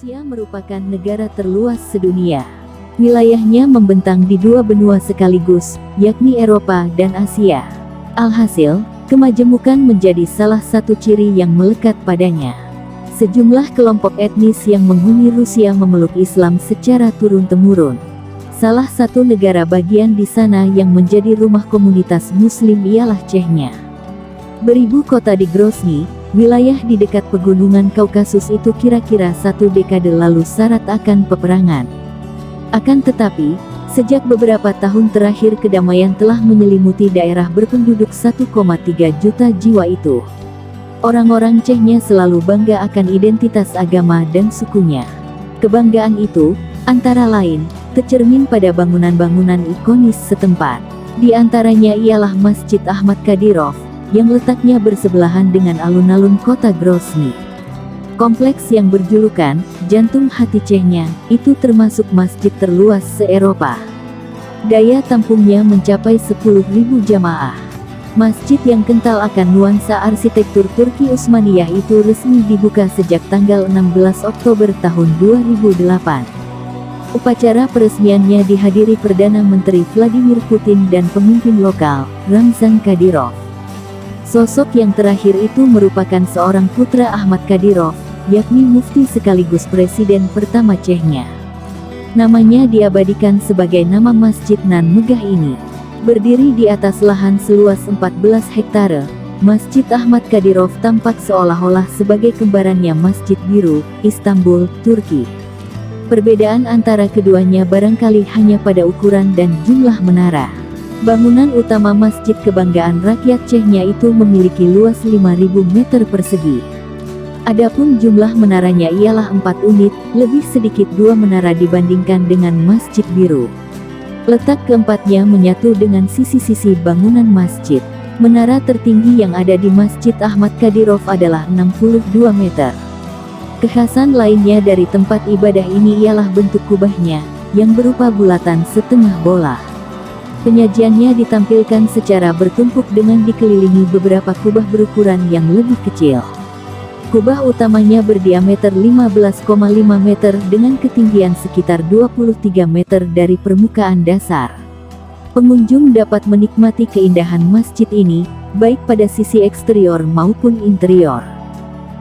Rusia merupakan negara terluas sedunia. Wilayahnya membentang di dua benua sekaligus, yakni Eropa dan Asia. Alhasil, kemajemukan menjadi salah satu ciri yang melekat padanya. Sejumlah kelompok etnis yang menghuni Rusia memeluk Islam secara turun-temurun. Salah satu negara bagian di sana yang menjadi rumah komunitas Muslim ialah Chechnya. Beribu kota di Grozny, wilayah di dekat pegunungan Kaukasus itu kira-kira satu dekade lalu syarat akan peperangan. Akan tetapi, sejak beberapa tahun terakhir kedamaian telah menyelimuti daerah berpenduduk 1,3 juta jiwa itu. Orang-orang Chechnya selalu bangga akan identitas agama dan sukunya. Kebanggaan itu, antara lain, tercermin pada bangunan-bangunan ikonis setempat. Di antaranya ialah Masjid Ahmad Kadyrov, yang letaknya bersebelahan dengan alun-alun kota Grozny. Kompleks yang berjulukan Jantung Hati Chechnya, itu termasuk masjid terluas se-Eropa. Daya tampungnya mencapai 10.000 jamaah. Masjid yang kental akan nuansa arsitektur Turki Utsmaniyah itu resmi dibuka sejak tanggal 16 Oktober tahun 2008. Upacara peresmiannya dihadiri Perdana Menteri Vladimir Putin dan pemimpin lokal, Ramzan Kadyrov. Sosok yang terakhir itu merupakan seorang putra Ahmad Kadyrov, yakni mufti sekaligus presiden pertama Chechnya. Namanya diabadikan sebagai nama Masjid nan megah ini. Berdiri di atas lahan seluas 14 hektare, Masjid Ahmad Kadyrov tampak seolah-olah sebagai kembarannya Masjid Biru, Istanbul, Turki. Perbedaan antara keduanya barangkali hanya pada ukuran dan jumlah menara. Bangunan utama Masjid Kebanggaan Rakyat Chechnya itu memiliki luas 5.000 meter persegi. Adapun jumlah menaranya ialah 4 unit, lebih sedikit 2 menara dibandingkan dengan Masjid Biru. Letak keempatnya menyatu dengan sisi-sisi bangunan masjid. Menara tertinggi yang ada di Masjid Ahmad Kadyrov adalah 62 meter. Kekhasan lainnya dari tempat ibadah ini ialah bentuk kubahnya, yang berupa bulatan setengah bola. Penyajiannya ditampilkan secara bertumpuk dengan dikelilingi beberapa kubah berukuran yang lebih kecil. Kubah utamanya berdiameter 15,5 meter dengan ketinggian sekitar 23 meter dari permukaan dasar. Pengunjung dapat menikmati keindahan masjid ini, baik pada sisi eksterior maupun interior.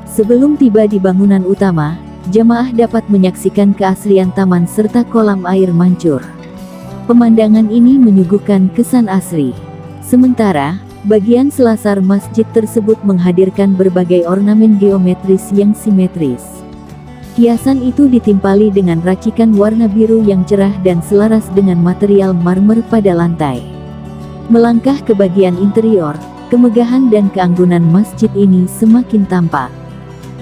Sebelum tiba di bangunan utama, jamaah dapat menyaksikan keasrian taman serta kolam air mancur. Pemandangan ini menyuguhkan kesan asri. Sementara, bagian selasar masjid tersebut menghadirkan berbagai ornamen geometris yang simetris. Hiasan itu ditimpali dengan racikan warna biru yang cerah dan selaras dengan material marmer pada lantai. Melangkah ke bagian interior, kemegahan dan keanggunan masjid ini semakin tampak.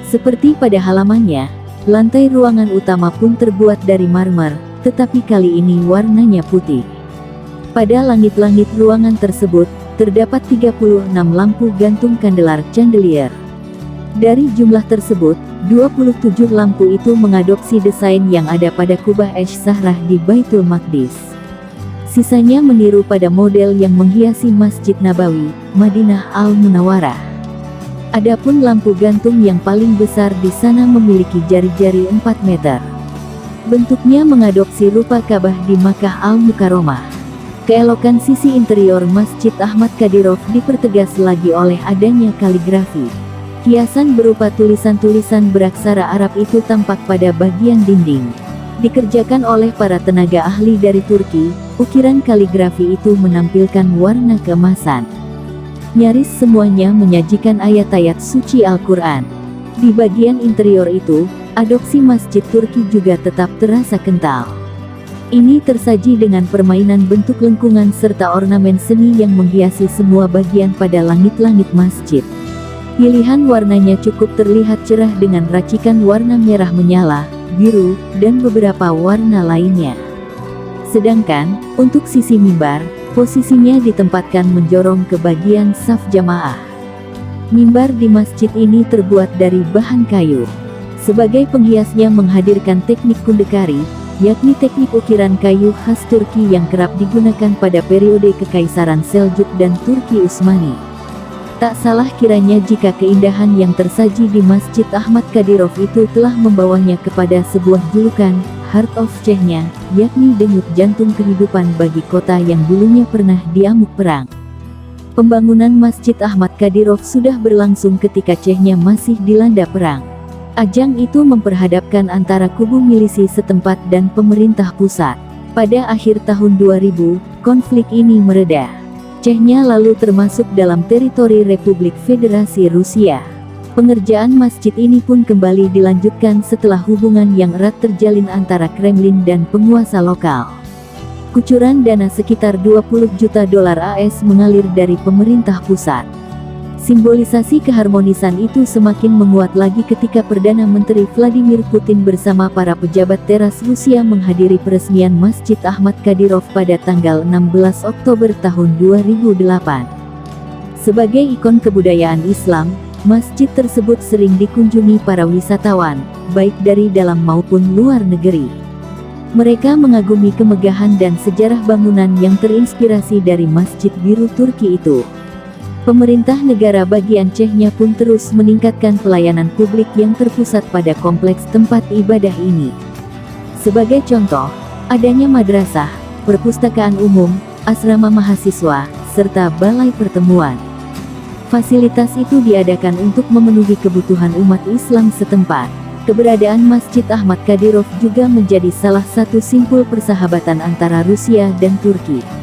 Seperti pada halamannya, lantai ruangan utama pun terbuat dari marmer, tetapi kali ini warnanya putih. Pada langit-langit ruangan tersebut, terdapat 36 lampu gantung kandelar chandelier. Dari jumlah tersebut, 27 lampu itu mengadopsi desain yang ada pada kubah Esh-Sahrah di Baitul Maqdis. Sisanya meniru pada model yang menghiasi Masjid Nabawi, Madinah Al-Munawwarah. Adapun lampu gantung yang paling besar di sana memiliki jari-jari 4 meter. Bentuknya mengadopsi rupa Ka'bah di Makkah Al-Mukarramah. Keelokan sisi interior Masjid Ahmad Kadyrov dipertegas lagi oleh adanya kaligrafi. Hiasan berupa tulisan-tulisan beraksara Arab itu tampak pada bagian dinding. Dikerjakan oleh para tenaga ahli dari Turki, ukiran kaligrafi itu menampilkan warna keemasan. Nyaris semuanya menyajikan ayat-ayat suci Al-Quran. Di bagian interior itu, adopsi masjid Turki juga tetap terasa kental. Ini tersaji dengan permainan bentuk lengkungan serta ornamen seni yang menghiasi semua bagian pada langit-langit masjid. Pilihan warnanya cukup terlihat cerah dengan racikan warna merah menyala, biru, dan beberapa warna lainnya. Sedangkan, untuk sisi mimbar, posisinya ditempatkan menjorong ke bagian saf jamaah. Mimbar di masjid ini terbuat dari bahan kayu. Sebagai penghiasnya menghadirkan teknik kundekari, yakni teknik ukiran kayu khas Turki yang kerap digunakan pada periode Kekaisaran Seljuk dan Turki Utsmani. Tak salah kiranya jika keindahan yang tersaji di Masjid Ahmad Kadyrov itu telah membawanya kepada sebuah julukan, Heart of Chechnya, yakni denyut jantung kehidupan bagi kota yang dulunya pernah diamuk perang. Pembangunan Masjid Ahmad Kadyrov sudah berlangsung ketika Chechnya masih dilanda perang. Ajang itu memperhadapkan antara kubu milisi setempat dan pemerintah pusat. Pada akhir tahun 2000, konflik ini mereda. Chechnya lalu termasuk dalam teritori Republik Federasi Rusia. Pengerjaan masjid ini pun kembali dilanjutkan setelah hubungan yang erat terjalin antara Kremlin dan penguasa lokal. Kucuran dana sekitar 20 juta dolar AS mengalir dari pemerintah pusat. Simbolisasi keharmonisan itu semakin menguat lagi ketika Perdana Menteri Vladimir Putin bersama para pejabat teras Rusia menghadiri peresmian Masjid Ahmad Kadyrov pada tanggal 16 Oktober tahun 2008. Sebagai ikon kebudayaan Islam, masjid tersebut sering dikunjungi para wisatawan, baik dari dalam maupun luar negeri. Mereka mengagumi kemegahan dan sejarah bangunan yang terinspirasi dari Masjid Biru Turki itu. Pemerintah negara bagian Chechnya pun terus meningkatkan pelayanan publik yang terpusat pada kompleks tempat ibadah ini. Sebagai contoh, adanya madrasah, perpustakaan umum, asrama mahasiswa, serta balai pertemuan. Fasilitas itu diadakan untuk memenuhi kebutuhan umat Islam setempat. Keberadaan Masjid Ahmad Kadyrov juga menjadi salah satu simpul persahabatan antara Rusia dan Turki.